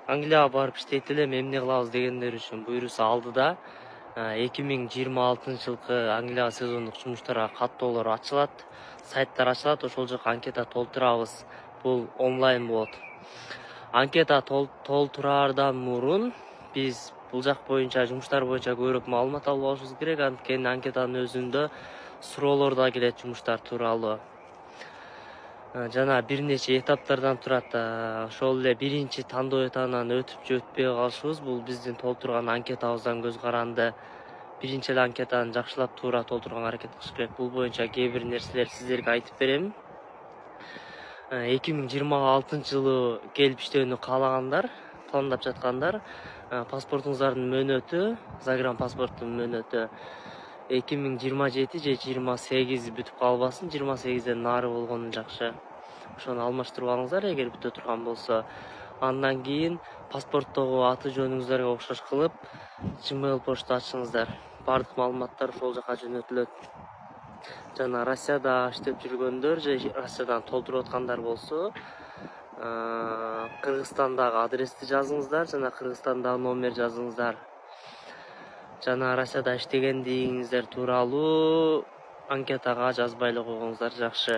Англияга барып иштейт элем, эмне кылабыз дегендер үчүн буйруса алдыда. 2026 жылкы Англияга сезондук жумуштарга каттоолор ачылат, сайттар ачылат, ошол жака анкета толтурабыз. Бул онлайн болот. Анкета толтураардан мурун биз бул жак боюнча, жумуштар боюнча көбүрөөк маалымат алып алышыбыз керек. Анткени анкетанын өзүндө суроолор да келет жумуштар тууралуу. Жана бир нече этаптардан турат. Ошол эле биринчи тандоо этабынан өтүп же өтпөй калышыбыз бул биздин толтурган анкетабыздан көз каранды. Биринчи эле анкетаны жакшылап туура толтурганга аракет кылыш керек. Бул боюнча кээ бир нерселер сиздерге айтып берем. 2026 жылы келип иштөөнү каалагандар, пландап жаткандар, паспортуңуздардын мөөнөтү, загран паспорттун мөөнөтү 2027 же 28 бүтүп калбасын, 28ден нары болгону жакшы. Ошону алмаштырып алыңыздар эгер бүтө турган болсо. Андан кийин паспорттогу аты жөнүңүздөргө окшош кылып Gmail почта ачыңыздар. Бардык маалыматтар ошол жака жөнөтүлөт. Жана Россияда иштеп жүргөндөр же Россиядан толтуруп аткандар болсо, Кыргызстандагы адрести жазыңыздар жана Кыргызстандагы номер жазыңыздар. Жана Россияда иштегендигиңиздер тууралуу анкетага жазбай эле койгоңуздар жакшы.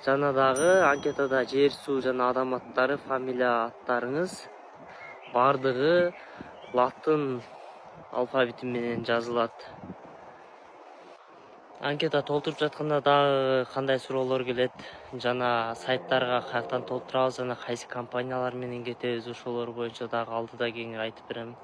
Жана дагы анкетада жер, суу жана адам аттары, фамилия аттарыңыз бардыгы латын алфавити менен жазылат. Анкета толтуруп жатканда дагы кандай суроолор келет жана сайттарга каяктан толтурабыз жана кайсы компаниялар менен кетебиз, ошолор боюнча дагы алдыда кеңири айтып берем.